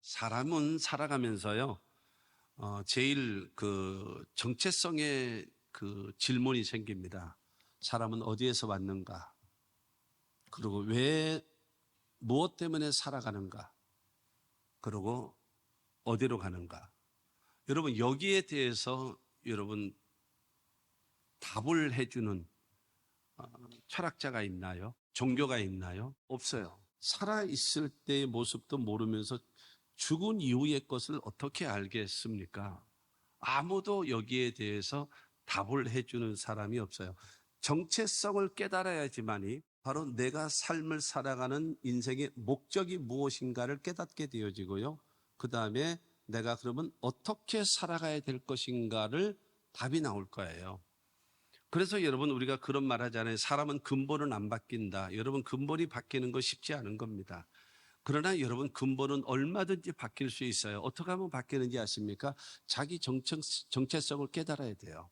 사람은 살아가면서요, 제일 정체성의 질문이 생깁니다. 사람은 어디에서 왔는가? 그리고 무엇 때문에 살아가는가? 그리고 어디로 가는가? 여러분, 여기에 대해서 여러분 답을 해주는 철학자가 있나요? 종교가 있나요? 없어요. 살아있을 때의 모습도 모르면서 죽은 이후의 것을 어떻게 알겠습니까? 아무도 여기에 대해서 답을 해주는 사람이 없어요. 정체성을 깨달아야지만이 바로 내가 삶을 살아가는 인생의 목적이 무엇인가를 깨닫게 되어지고요. 그 다음에 내가 그러면 어떻게 살아가야 될 것인가를 답이 나올 거예요. 그래서 여러분, 우리가 그런 말 하잖아요. 사람은 근본은 안 바뀐다. 여러분, 근본이 바뀌는 거 쉽지 않은 겁니다. 그러나 여러분, 근본은 얼마든지 바뀔 수 있어요. 어떻게 하면 바뀌는지 아십니까? 자기 정체성을 깨달아야 돼요.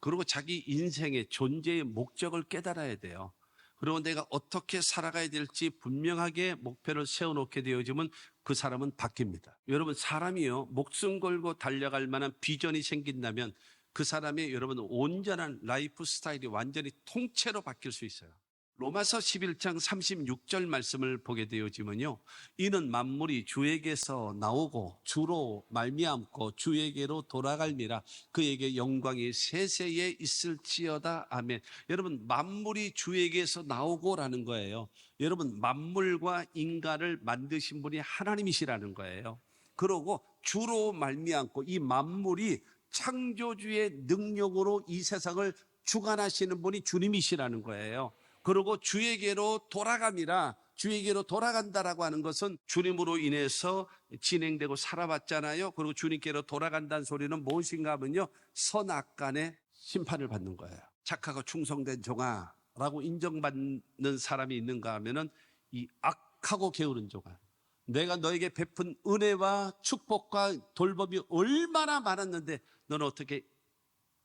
그리고 자기 인생의 존재의 목적을 깨달아야 돼요. 그리고 내가 어떻게 살아가야 될지 분명하게 목표를 세워놓게 되어지면 그 사람은 바뀝니다. 여러분, 사람이요, 목숨 걸고 달려갈 만한 비전이 생긴다면 그 사람의 여러분 온전한 라이프 스타일이 완전히 통째로 바뀔 수 있어요. 로마서 11장 36절 말씀을 보게 되어지면요, 이는 만물이 주에게서 나오고 주로 말미암고 주에게로 돌아갈니라. 그에게 영광이 세세에 있을지어다. 아멘. 여러분, 만물이 주에게서 나오고라는 거예요. 여러분, 만물과 인간을 만드신 분이 하나님이시라는 거예요. 그러고 주로 말미암고 이 만물이 창조주의 능력으로 이 세상을 주관하시는 분이 주님이시라는 거예요. 그리고 주에게로 돌아갑니다. 주에게로 돌아간다라고 하는 것은 주님으로 인해서 진행되고 살아왔잖아요. 그리고 주님께로 돌아간다는 소리는 무엇인가 하면요, 선악간의 심판을 받는 거예요. 착하고 충성된 종아라고 인정받는 사람이 있는가 하면은 이 악하고 게으른 종아, 내가 너에게 베푼 은혜와 축복과 돌봄이 얼마나 많았는데 너는 어떻게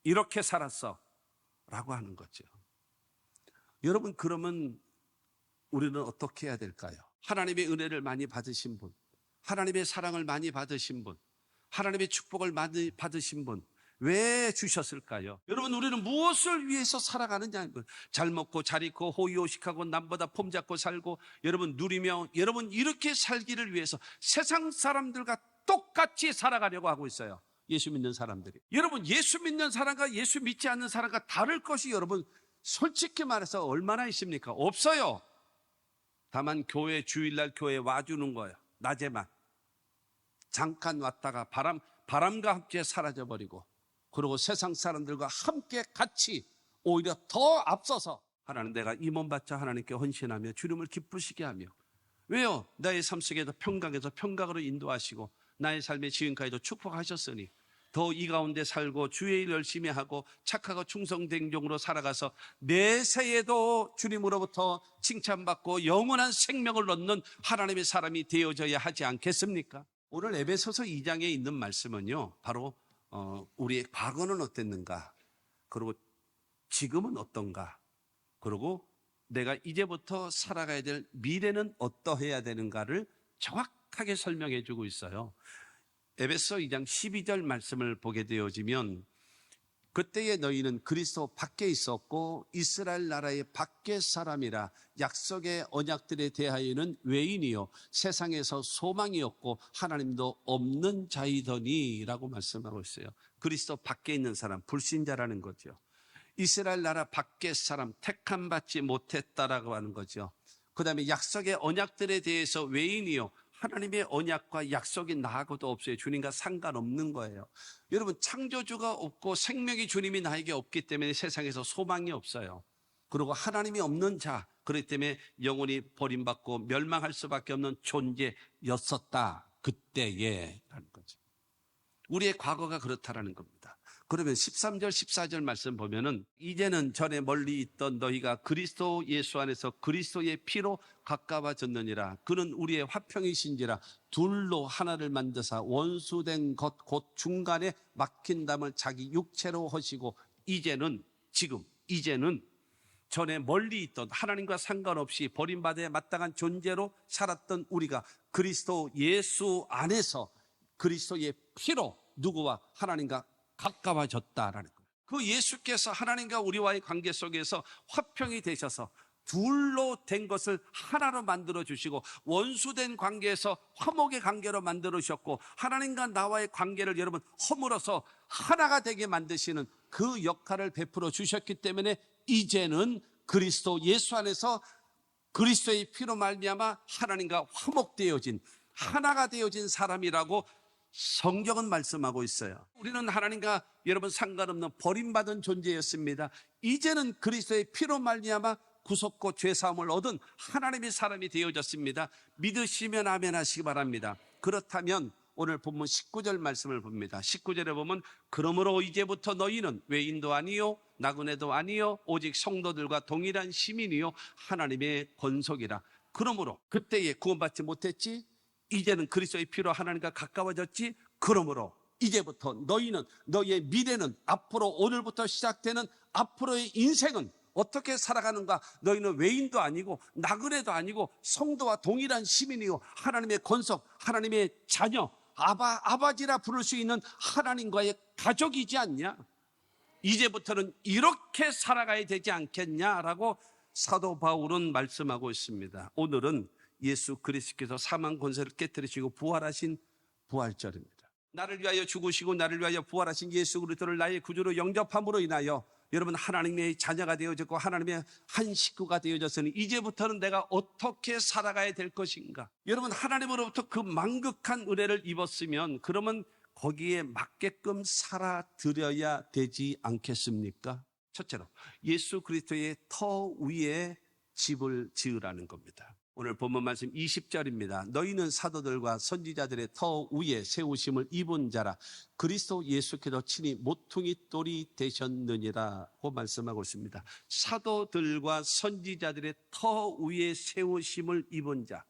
이렇게 살았어? 라고 하는 거죠. 여러분, 그러면 우리는 어떻게 해야 될까요? 하나님의 은혜를 많이 받으신 분, 하나님의 사랑을 많이 받으신 분, 하나님의 축복을 많이 받으신 분, 왜 주셨을까요? 여러분, 우리는 무엇을 위해서 살아가느냐? 잘 먹고 잘 입고 호의호식하고 남보다 폼잡고 살고 여러분 누리며 여러분 이렇게 살기를 위해서 세상 사람들과 똑같이 살아가려고 하고 있어요. 예수 믿는 사람들이. 여러분, 예수 믿는 사람과 예수 믿지 않는 사람과 다를 것이 여러분 솔직히 말해서 얼마나 있습니까? 없어요. 다만 교회 주일날 교회 와주는 거예요. 낮에만. 잠깐 왔다가 바람과 함께 사라져버리고, 그리고 세상 사람들과 함께 같이 오히려 더 앞서서 하나님, 내가 이 몸 바쳐 하나님께 헌신하며 주님을 기쁘시게 하며. 왜요? 나의 삶 속에서 평강에서 평강으로 인도하시고 나의 삶의 지금까지도 축복하셨으니 더 이 가운데 살고 주의 일 열심히 하고 착하고 충성된 종으로 살아가서 내세에도 주님으로부터 칭찬받고 영원한 생명을 얻는 하나님의 사람이 되어져야 하지 않겠습니까? 오늘 에베소서 2장에 있는 말씀은요, 바로 우리의 과거는 어땠는가, 그리고 지금은 어떤가, 그리고 내가 이제부터 살아가야 될 미래는 어떠해야 되는가를 정확하게 설명해 주고 있어요. 에베소 2장 12절 말씀을 보게 되어지면, 그때에 너희는 그리스도 밖에 있었고 이스라엘 나라의 밖의 사람이라, 약속의 언약들에 대하여는 외인이요 세상에서 소망이 없고 하나님도 없는 자이더니 라고 말씀하고 있어요. 그리스도 밖에 있는 사람, 불신자라는 거죠. 이스라엘 나라 밖의 사람, 택함 받지 못했다라고 하는 거죠. 그 다음에 약속의 언약들에 대해서 외인이요, 하나님의 언약과 약속이 나하고도 없어요. 주님과 상관없는 거예요. 여러분, 창조주가 없고 생명의 주님이 나에게 없기 때문에 세상에서 소망이 없어요. 그리고 하나님이 없는 자, 그렇기 때문에 영원히 버림받고 멸망할 수밖에 없는 존재였었다, 그때에 라는 거죠. 우리의 과거가 그렇다라는 겁니다. 그러면 13절 14절 말씀 보면은, 이제는 전에 멀리 있던 너희가 그리스도 예수 안에서 그리스도의 피로 가까워졌느니라. 그는 우리의 화평이신지라. 둘로 하나를 만드사 원수된 것 곧 중간에 막힌 담을 자기 육체로 하시고, 이제는, 지금 이제는 전에 멀리 있던 하나님과 상관없이 버림받아야 마땅한 존재로 살았던 우리가 그리스도 예수 안에서 그리스도의 피로 누구와 하나님과 가까워졌다라는 거예요. 그 예수께서 하나님과 우리와의 관계 속에서 화평이 되셔서 둘로 된 것을 하나로 만들어 주시고 원수된 관계에서 화목의 관계로 만들어 주셨고 하나님과 나와의 관계를 여러분 허물어서 하나가 되게 만드시는 그 역할을 베풀어 주셨기 때문에 이제는 그리스도 예수 안에서 그리스도의 피로 말미암아 하나님과 화목되어진 하나가 되어진 사람이라고 성경은 말씀하고 있어요. 우리는 하나님과 여러분 상관없는 버림받은 존재였습니다. 이제는 그리스도의 피로 말미암아 구속고 죄사함을 얻은 하나님의 사람이 되어졌습니다. 믿으시면 아멘 하시기 바랍니다. 그렇다면 오늘 본문 19절 말씀을 봅니다. 19절에 보면 그러므로 이제부터 너희는 외인도 아니요 나그네도 아니요 오직 성도들과 동일한 시민이요 하나님의 권속이라. 그러므로 그때에 구원받지 못했지, 이제는 그리스도의 피로 하나님과 가까워졌지. 그러므로 이제부터 너희는, 너희의 미래는, 앞으로 오늘부터 시작되는 앞으로의 인생은 어떻게 살아가는가? 너희는 외인도 아니고 나그네도 아니고 성도와 동일한 시민이요 하나님의 권속, 하나님의 자녀, 아버지라 부를 수 있는 하나님과의 가족이지 않냐? 이제부터는 이렇게 살아가야 되지 않겠냐라고 사도 바울은 말씀하고 있습니다. 오늘은 예수 그리스도께서 사망 권세를 깨뜨리시고 부활하신 부활절입니다. 나를 위하여 죽으시고 나를 위하여 부활하신 예수 그리스도를 나의 구주로 영접함으로 인하여 여러분 하나님의 자녀가 되어졌고 하나님의 한 식구가 되어졌으니 이제부터는 내가 어떻게 살아가야 될 것인가? 여러분 하나님으로부터 그 만극한 은혜를 입었으면 그러면 거기에 맞게끔 살아드려야 되지 않겠습니까? 첫째로 예수 그리스도의 터 위에 집을 지으라는 겁니다. 오늘 본문 말씀 20절입니다. 너희는 사도들과 선지자들의 터 위에 세우심을 입은 자라 그리스도 예수께서 친히 모퉁이 돌이 되셨느니라고 말씀하고 있습니다. 사도들과 선지자들의 터 위에 세우심을 입은 자.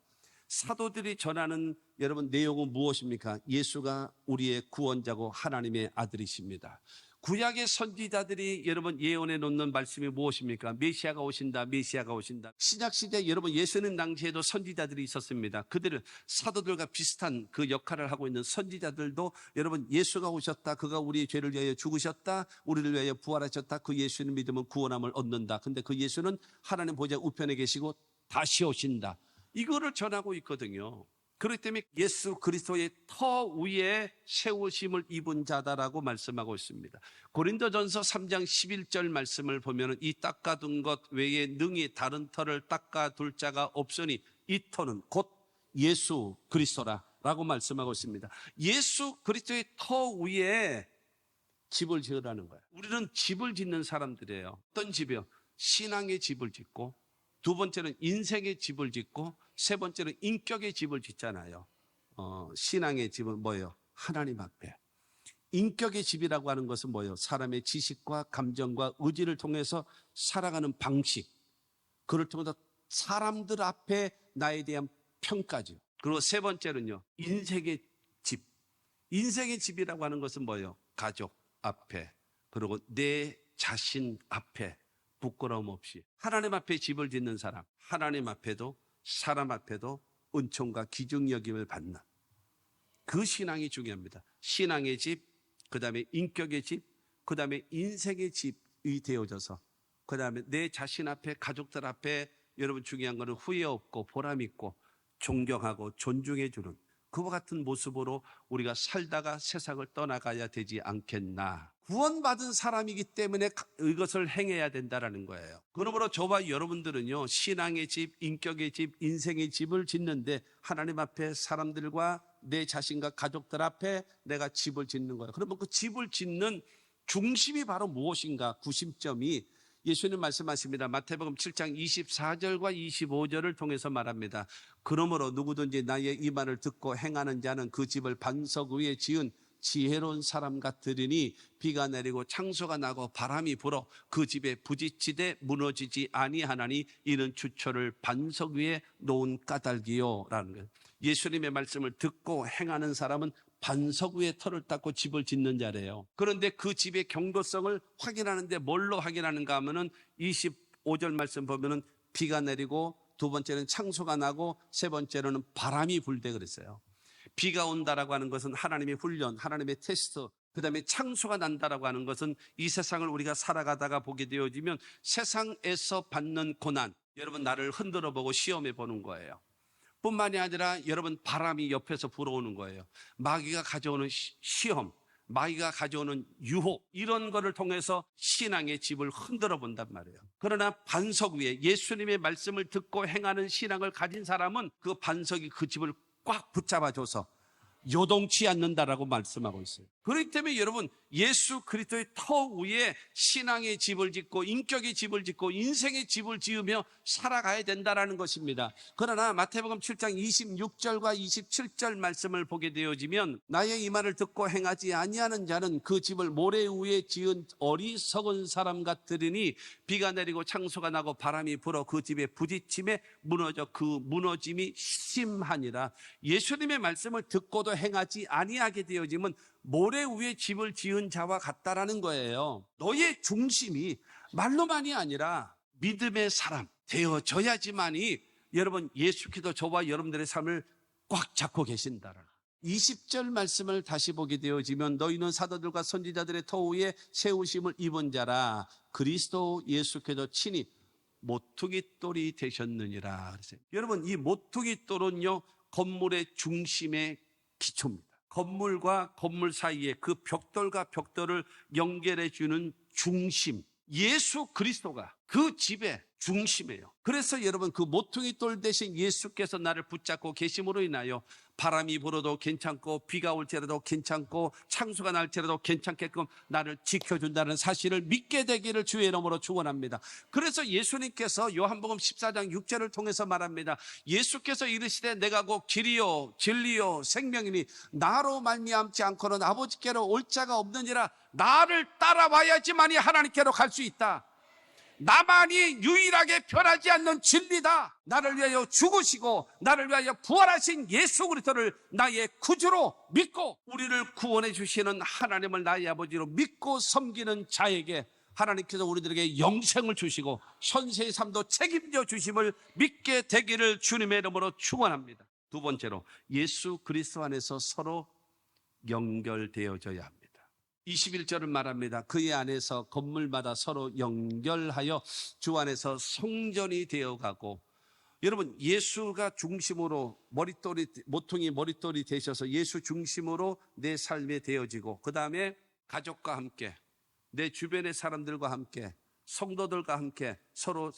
사도들이 전하는 여러분 내용은 무엇입니까? 예수가 우리의 구원자고 하나님의 아들이십니다. 구약의 선지자들이 여러분 예언해 놓는 말씀이 무엇입니까? 메시아가 오신다, 메시아가 오신다. 신약시대 여러분 예수님 당시에도 선지자들이 있었습니다. 그들은 사도들과 비슷한 그 역할을 하고 있는 선지자들도 여러분 예수가 오셨다, 그가 우리의 죄를 위하여 죽으셨다, 우리를 위하여 부활하셨다, 그 예수를 믿으면 구원함을 얻는다. 근데 그 예수는 하나님 보좌 우편에 계시고 다시 오신다. 이거를 전하고 있거든요. 그렇기 때문에 예수 그리스도의 터 위에 세우심을 입은 자다라고 말씀하고 있습니다. 고린도전서 3장 11절 말씀을 보면 이 닦아둔 것 외에 능히 다른 터를 닦아둘 자가 없으니 이 터는 곧 예수 그리스도라라고 말씀하고 있습니다. 예수 그리스도의 터 위에 집을 지으라는 거예요. 우리는 집을 짓는 사람들이에요. 어떤 집이요? 신앙의 집을 짓고, 두 번째는 인생의 집을 짓고, 세 번째는 인격의 집을 짓잖아요. 신앙의 집은 뭐예요? 하나님 앞에. 인격의 집이라고 하는 것은 뭐예요? 사람의 지식과 감정과 의지를 통해서 살아가는 방식, 그를 통해서 사람들 앞에 나에 대한 평가죠. 그리고 세 번째는요, 인생의 집. 인생의 집이라고 하는 것은 뭐예요? 가족 앞에, 그리고 내 자신 앞에 부끄러움 없이 하나님 앞에 집을 짓는 사람, 하나님 앞에도 사람 앞에도 은총과 기중여김을 받는 그 신앙이 중요합니다. 신앙의 집, 그 다음에 인격의 집, 그 다음에 인생의 집이 되어져서, 그 다음에 내 자신 앞에, 가족들 앞에 여러분 중요한 것은 후회 없고 보람 있고 존경하고 존중해 주는 그와 같은 모습으로 우리가 살다가 세상을 떠나가야 되지 않겠나. 구원받은 사람이기 때문에 이것을 행해야 된다는 거예요. 그러므로 저와 여러분들은요, 신앙의 집, 인격의 집, 인생의 집을 짓는데 하나님 앞에 사람들과 내 자신과 가족들 앞에 내가 집을 짓는 거예요. 그러면 그 집을 짓는 중심이 바로 무엇인가? 구심점이 예수님 말씀하십니다. 마태복음 7장 24절과 25절을 통해서 말합니다. 그러므로 누구든지 나의 이 말을 듣고 행하는 자는 그 집을 반석 위에 지은 지혜로운 사람 같으리니 비가 내리고 창소가 나고 바람이 불어 그 집에 부딪히되 무너지지 아니하나니 이는 주초를 반석 위에 놓은 까닭이요 라는 거예요. 예수님의 말씀을 듣고 행하는 사람은 반석 위에 터를 닦고 집을 짓는 자래요. 그런데 그 집의 경도성을 확인하는데 뭘로 확인하는가 하면은 25 5절 말씀 보면은 비가 내리고 두 번째는 창수가 나고 세 번째로는 바람이 불대 그랬어요. 비가 온다라고 하는 것은 하나님의 훈련, 하나님의 테스트, 그 다음에 창수가 난다라고 하는 것은 이 세상을 우리가 살아가다가 보게 되어지면 세상에서 받는 고난, 여러분 나를 흔들어 보고 시험해 보는 거예요. 뿐만이 아니라 여러분 바람이 옆에서 불어오는 거예요. 마귀가 가져오는 시험, 마귀가 가져오는 유혹, 이런 거를 통해서 신앙의 집을 흔들어 본단 말이에요. 그러나 반석 위에 예수님의 말씀을 듣고 행하는 신앙을 가진 사람은 그 반석이 그 집을 꽉 붙잡아줘서 요동치 않는다라고 말씀하고 있어요. 그렇기 때문에 여러분 예수 그리스도의 터 위에 신앙의 집을 짓고 인격의 집을 짓고 인생의 집을 지으며 살아가야 된다라는 것입니다. 그러나 마태복음 7장 26절과 27절 말씀을 보게 되어지면 나의 이 말을 듣고 행하지 아니하는 자는 그 집을 모래 위에 지은 어리석은 사람 같으리니 비가 내리고 창수가 나고 바람이 불어 그 집에 부딪힘에 무너져 그 무너짐이 심하니라. 예수님의 말씀을 듣고도 행하지 아니하게 되어지면 모래 위에 집을 지은 자와 같다라는 거예요. 너의 중심이 말로만이 아니라 믿음의 사람 되어져야지만이 여러분 예수께서 저와 여러분들의 삶을 꽉 잡고 계신다라. 20절 말씀을 다시 보게 되어지면 너희는 사도들과 선지자들의 터 위에 세우심을 입은 자라. 그리스도 예수께서 친히 모퉁이 돌이 되셨느니라. 그랬어요. 여러분 이 모퉁이 돌은요 건물의 중심의 기초입니다. 건물과 건물 사이에 그 벽돌과 벽돌을 연결해 주는 중심, 예수 그리스도가 그 집의 중심이에요. 그래서 여러분 그 모퉁이 돌 대신 예수께서 나를 붙잡고 계심으로 인하여 바람이 불어도 괜찮고 비가 올지라도 괜찮고 창수가 날지라도 괜찮게끔 나를 지켜준다는 사실을 믿게 되기를 주의 이름으로 축원합니다. 그래서 예수님께서 요한복음 14장 6절을 통해서 말합니다. 예수께서 이르시되 내가 곧 길이요 진리요 생명이니 나로 말미암지 않고는 아버지께로 올 자가 없느니라. 나를 따라와야지만이 하나님께로 갈 수 있다. 나만이 유일하게 변하지 않는 진리다. 나를 위하여 죽으시고 나를 위하여 부활하신 예수 그리스도를 나의 구주로 믿고 우리를 구원해 주시는 하나님을 나의 아버지로 믿고 섬기는 자에게 하나님께서 우리들에게 영생을 주시고 현세의 삶도 책임져 주심을 믿게 되기를 주님의 이름으로 축원합니다. 두 번째로 예수 그리스도 안에서 서로 연결되어져야 합니다. 21절은 말합니다. 그의 안에서 건물마다 서로 연결하여 주 안에서 성전이 되어가고, 여러분 예수가 중심으로 모퉁이 머릿돌이 되셔서 예수 중심으로 내 삶에 되어지고, 그 다음에 가족과 함께 내 주변의 사람들과 함께 성도들과 함께 서로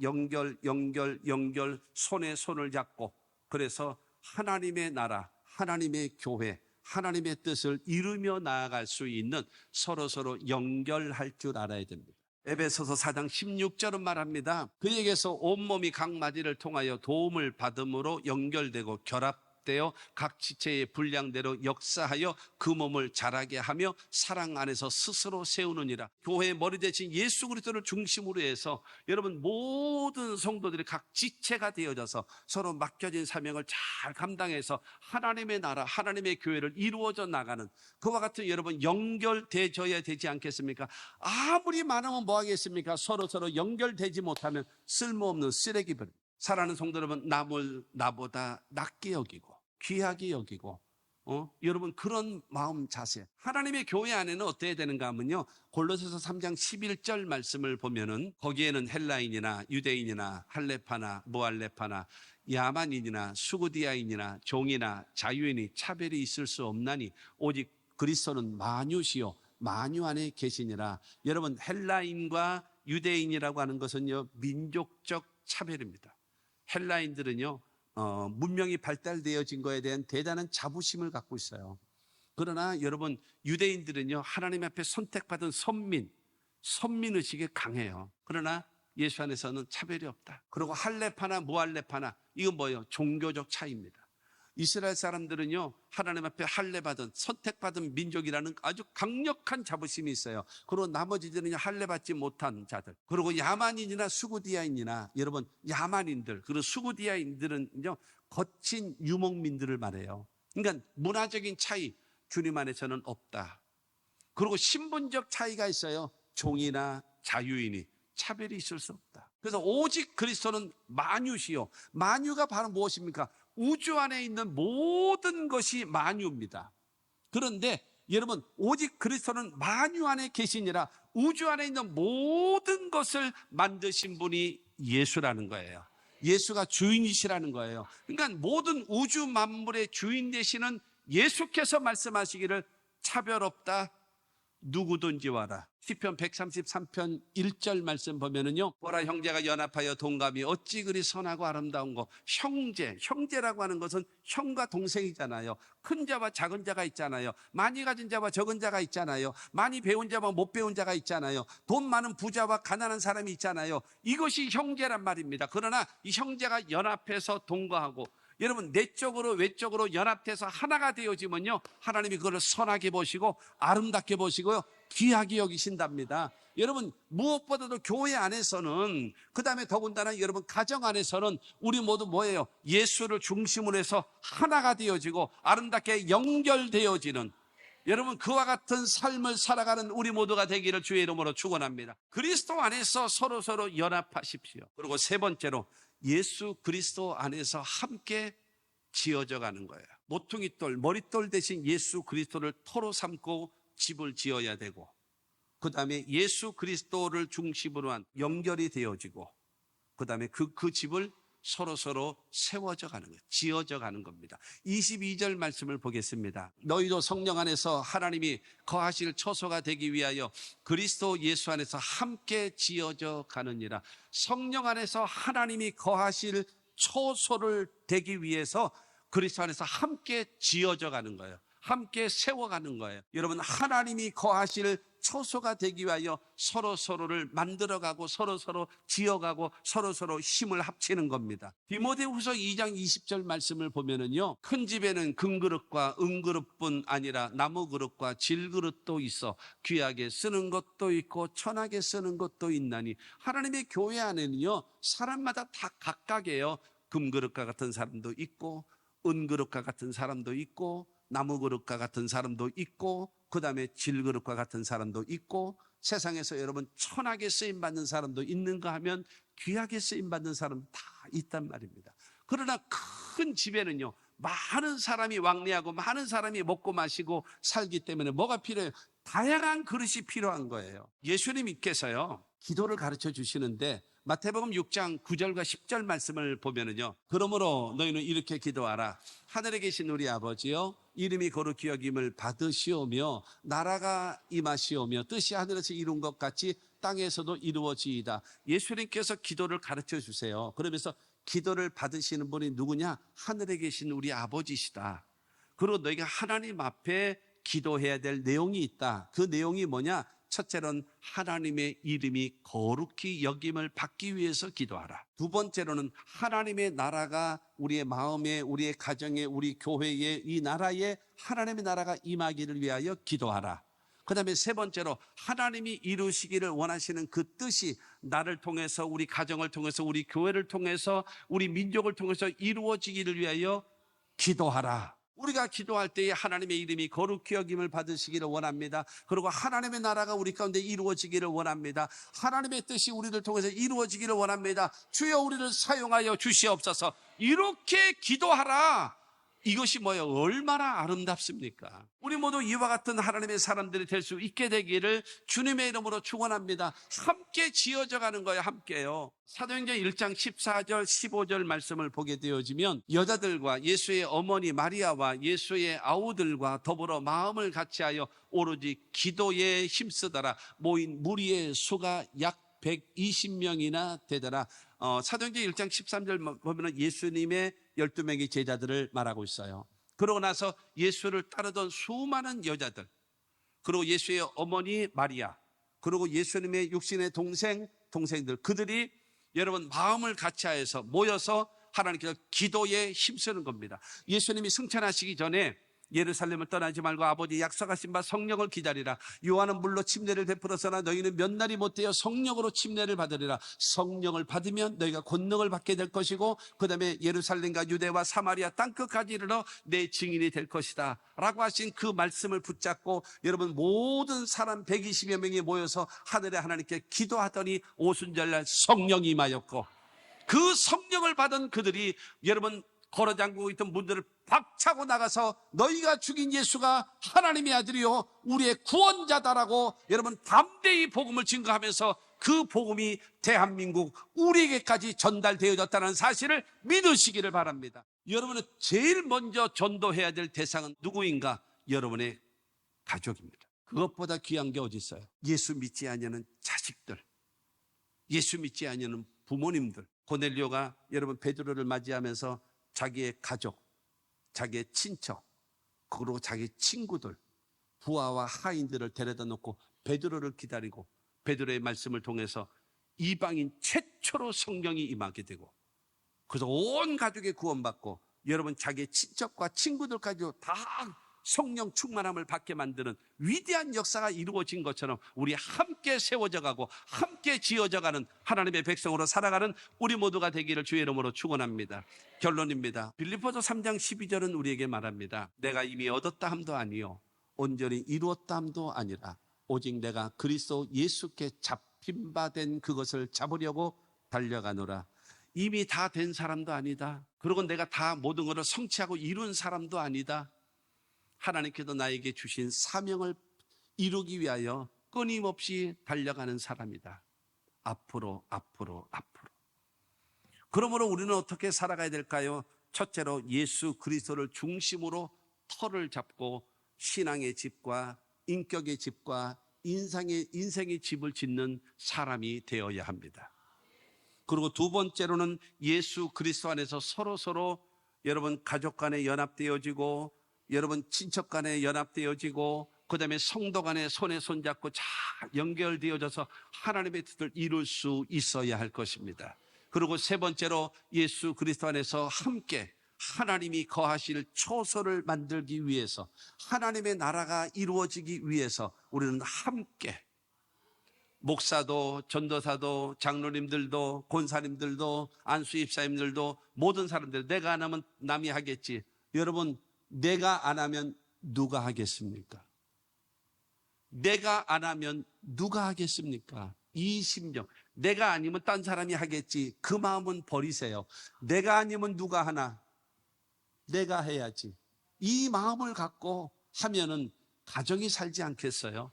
연결 손에 손을 잡고, 그래서 하나님의 나라, 하나님의 교회, 하나님의 뜻을 이루며 나아갈 수 있는 서로 연결할 줄 알아야 됩니다. 에베소서 4장 16절은 말합니다. 그에게서 온몸이 각 마디를 통하여 도움을 받음으로 연결되고 결합되어 각 지체의 분량대로 역사하여 그 몸을 자라게 하며 사랑 안에서 스스로 세우느니라. 교회의 머리 대신 예수 그리스도를 중심으로 해서 여러분 모든 성도들이 각 지체가 되어져서 서로 맡겨진 사명을 잘 감당해서 하나님의 나라, 하나님의 교회를 이루어져 나가는 그와 같은 여러분 연결되어져야 되지 않겠습니까? 아무리 많으면 뭐 하겠습니까? 서로 연결되지 못하면 쓸모없는 쓰레기들. 사랑하는 성도 여러분, 남을 나보다 낫게 여기고 귀하게 여기고 여러분 그런 마음 자세. 하나님의 교회 안에는 어때야 되는가 하면요, 골로새서 3장 11절 말씀을 보면은 거기에는 헬라인이나 유대인이나 할레파나 무할레파나 야만인이나 수구디아인이나 종이나 자유인이 차별이 있을 수 없나니 오직 그리스도는 만유시요 만유 안에 계시니라. 여러분 헬라인과 유대인이라고 하는 것은요 민족적 차별입니다. 헬라인들은요 문명이 발달되어진 것에 대한 대단한 자부심을 갖고 있어요. 그러나 여러분 유대인들은요 하나님 앞에 선택받은 선민의식이 강해요. 그러나 예수 안에서는 차별이 없다. 그리고 할레파나 무할레파나 이건 뭐예요? 종교적 차이입니다. 이스라엘 사람들은요 하나님 앞에 할례받은 선택받은 민족이라는 아주 강력한 자부심이 있어요. 그리고 나머지들은요 할례받지 못한 자들, 그리고 야만인이나 수구디아인이나 여러분 야만인들 그리고 수구디아인들은요 거친 유목민들을 말해요. 그러니까 문화적인 차이 주님 안에서는 없다. 그리고 신분적 차이가 있어요. 종이나 자유인이 차별이 있을 수 없다. 그래서 오직 그리스도는 만유시요. 만유가 바로 무엇입니까? 우주 안에 있는 모든 것이 만유입니다. 그런데 여러분, 오직 그리스도는 만유 안에 계시니라. 우주 안에 있는 모든 것을 만드신 분이 예수라는 거예요. 예수가 주인이시라는 거예요. 그러니까 모든 우주 만물의 주인 되시는 예수께서 말씀하시기를 차별 없다, 누구든지 와라. 시편 133편 1절 말씀 보면은요, 보라 형제가 연합하여 동감이 어찌 그리 선하고 아름다운 거. 형제라고 하는 것은 형과 동생이잖아요. 큰 자와 작은 자가 있잖아요. 많이 가진 자와 적은 자가 있잖아요. 많이 배운 자와 못 배운 자가 있잖아요. 돈 많은 부자와 가난한 사람이 있잖아요. 이것이 형제란 말입니다. 그러나 이 형제가 연합해서 동거하고, 여러분, 내적으로 외적으로 연합돼서 하나가 되어지면요, 하나님이 그걸 선하게 보시고 아름답게 보시고요, 귀하게 여기신답니다. 여러분, 무엇보다도 교회 안에서는, 그 다음에 더군다나 여러분 가정 안에서는 우리 모두 뭐예요? 예수를 중심으로 해서 하나가 되어지고 아름답게 연결되어지는, 여러분, 그와 같은 삶을 살아가는 우리 모두가 되기를 주의 이름으로 축원합니다. 그리스도 안에서 서로 연합하십시오. 그리고 세 번째로, 예수 그리스도 안에서 함께 지어져 가는 거예요. 모퉁이돌, 머릿돌 대신 예수 그리스도를 토로 삼고 집을 지어야 되고, 그 다음에 예수 그리스도를 중심으로 한 연결이 되어지고, 그 다음에 그 집을 서로 세워져 가는 거예요. 지어져 가는 겁니다. 22절 말씀을 보겠습니다. 너희도 성령 안에서 하나님이 거하실 처소가 되기 위하여 그리스도 예수 안에서 함께 지어져 가느니라. 성령 안에서 하나님이 거하실 처소를 되기 위해서 그리스도 안에서 함께 지어져 가는 거예요. 함께 세워가는 거예요. 여러분, 하나님이 거하실 처소가 되기 위하여 서로를 만들어가고 서로 지어가고 서로 힘을 합치는 겁니다. 디모데후서 2장 20절 말씀을 보면은요, 큰 집에는 금그릇과 은그릇뿐 아니라 나무그릇과 질그릇도 있어 귀하게 쓰는 것도 있고 천하게 쓰는 것도 있나니. 하나님의 교회 안에는요, 사람마다 다 각각이에요. 금그릇과 같은 사람도 있고, 은그릇과 같은 사람도 있고, 나무그릇과 같은 사람도 있고, 그 다음에 질그릇과 같은 사람도 있고, 세상에서 여러분 천하게 쓰임받는 사람도 있는가 하면 귀하게 쓰임받는 사람 다 있단 말입니다. 그러나 큰 집에는요, 많은 사람이 왕래하고 많은 사람이 먹고 마시고 살기 때문에 뭐가 필요해요? 다양한 그릇이 필요한 거예요. 예수님께서요, 기도를 가르쳐 주시는데 마태복음 6장 9절과 10절 말씀을 보면은요, 그러므로 너희는 이렇게 기도하라. 하늘에 계신 우리 아버지여, 이름이 거룩히 여김을 받으시오며 나라가 임하시오며 뜻이 하늘에서 이룬 것 같이 땅에서도 이루어지이다. 예수님께서 기도를 가르쳐 주세요. 그러면서 기도를 받으시는 분이 누구냐? 하늘에 계신 우리 아버지시다. 그리고 너희가 하나님 앞에 기도해야 될 내용이 있다. 그 내용이 뭐냐? 첫째로는 하나님의 이름이 거룩히 여김을 받기 위해서 기도하라. 두 번째로는 하나님의 나라가 우리의 마음에, 우리의 가정에, 우리 교회에, 이 나라에 하나님의 나라가 임하기를 위하여 기도하라. 그 다음에 세 번째로, 하나님이 이루시기를 원하시는 그 뜻이 나를 통해서, 우리 가정을 통해서, 우리 교회를 통해서, 우리 민족을 통해서 이루어지기를 위하여 기도하라. 우리가 기도할 때에 하나님의 이름이 거룩히 여김을 받으시기를 원합니다. 그리고 하나님의 나라가 우리 가운데 이루어지기를 원합니다. 하나님의 뜻이 우리를 통해서 이루어지기를 원합니다. 주여 우리를 사용하여 주시옵소서. 이렇게 기도하라. 이것이 뭐예요? 얼마나 아름답습니까? 우리 모두 이와 같은 하나님의 사람들이 될 수 있게 되기를 주님의 이름으로 축원합니다. 함께 지어져 가는 거예요. 함께요. 사도행전 1장 14절 15절 말씀을 보게 되어지면, 여자들과 예수의 어머니 마리아와 예수의 아우들과 더불어 마음을 같이하여 오로지 기도에 힘쓰더라. 모인 무리의 수가 약 120명이나 되더라. 사도행전 1장 13절 보면 예수님의 12명의 제자들을 말하고 있어요. 그러고 나서 예수를 따르던 수많은 여자들, 그리고 예수의 어머니 마리아, 그리고 예수님의 육신의 동생들, 그들이 여러분 마음을 같이하여서 모여서 하나님께서 기도에 힘쓰는 겁니다. 예수님이 승천하시기 전에 예루살렘을 떠나지 말고 아버지 약속하신 바 성령을 기다리라. 요한은 물로 침례를 베풀었으나 너희는 몇 날이 못되어 성령으로 침례를 받으리라. 성령을 받으면 너희가 권능을 받게 될 것이고 그 다음에 예루살렘과 유대와 사마리아 땅끝까지 이르러 내 증인이 될 것이다 라고 하신 그 말씀을 붙잡고 여러분 모든 사람 120여 명이 모여서 하늘의 하나님께 기도하더니 오순절날 성령이 임하였고 그 성령을 받은 그들이 여러분 걸어 잠그고 있던 문들을 박차고 나가서 너희가 죽인 예수가 하나님의 아들이요 우리의 구원자다라고 여러분 담대히 복음을 증거하면서 그 복음이 대한민국 우리에게까지 전달되어졌다는 사실을 믿으시기를 바랍니다. 여러분은 제일 먼저 전도해야 될 대상은 누구인가? 여러분의 가족입니다. 그것보다 귀한 게 어디 있어요? 예수 믿지 않는 자식들, 예수 믿지 않는 부모님들. 고넬료가 여러분 베드로를 맞이하면서 자기의 가족, 자기의 친척, 그리고 자기 친구들, 부하와 하인들을 데려다 놓고 베드로를 기다리고 베드로의 말씀을 통해서 이방인 최초로 성령이 임하게 되고 그래서 온 가족이 구원받고 여러분 자기의 친척과 친구들까지도 다 성령 충만함을 받게 만드는 위대한 역사가 이루어진 것처럼 우리 함께 세워져 가고 함께 지어져 가는 하나님의 백성으로 살아가는 우리 모두가 되기를 주의 이름으로 축원합니다. 결론입니다. 빌립보서 3장 12절은 우리에게 말합니다. 내가 이미 얻었다 함도 아니요 온전히 이루었다 함도 아니라 오직 내가 그리스도 예수께 잡힌 바 된 그것을 잡으려고 달려가노라. 이미 다 된 사람도 아니다. 그리고 내가 다 모든 것을 성취하고 이룬 사람도 아니다. 하나님께서 나에게 주신 사명을 이루기 위하여 끊임없이 달려가는 사람이다. 앞으로. 그러므로 우리는 어떻게 살아가야 될까요? 첫째로 예수 그리스도를 중심으로 터를 잡고 신앙의 집과 인격의 집과 인생의 집을 짓는 사람이 되어야 합니다. 그리고 두 번째로는 예수 그리스도 안에서 서로 여러분 가족 간에 연합되어지고 여러분 친척 간에 연합되어지고 그 다음에 성도 간에 손에 손잡고 잘 연결되어져서 하나님의 뜻을 이룰 수 있어야 할 것입니다. 그리고 세 번째로 예수 그리스도 안에서 함께 하나님이 거하실 초소를 만들기 위해서 하나님의 나라가 이루어지기 위해서 우리는 함께 목사도 전도사도 장로님들도 권사님들도 안수입사님들도 모든 사람들 내가 안 하면 남이 하겠지. 여러분 내가 안 하면 누가 하겠습니까? 내가 안 하면 누가 하겠습니까? 이 심정 내가 아니면 딴 사람이 하겠지. 그 마음은 버리세요. 내가 아니면 누가 하나? 내가 해야지. 이 마음을 갖고 하면은 가정이 살지 않겠어요?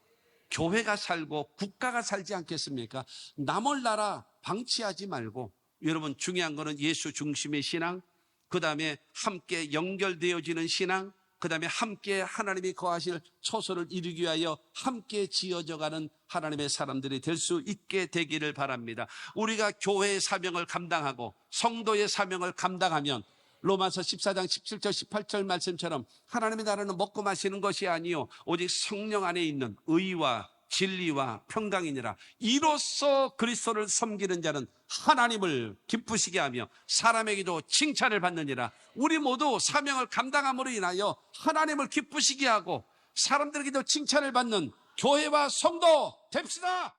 교회가 살고 국가가 살지 않겠습니까? 남을 나라 방치하지 말고 여러분 중요한 거는 예수 중심의 신앙, 그 다음에 함께 연결되어지는 신앙, 그 다음에 함께 하나님이 거하실 초소를 이루기 위하여 함께 지어져가는 하나님의 사람들이 될 수 있게 되기를 바랍니다. 우리가 교회의 사명을 감당하고 성도의 사명을 감당하면 로마서 14장 17절 18절 말씀처럼 하나님의 나라는 먹고 마시는 것이 아니요 오직 성령 안에 있는 의와 진리와 평강이니라. 이로써 그리스도를 섬기는 자는 하나님을 기쁘시게 하며 사람에게도 칭찬을 받느니라. 우리 모두 사명을 감당함으로 인하여 하나님을 기쁘시게 하고 사람들에게도 칭찬을 받는 교회와 성도 됩시다.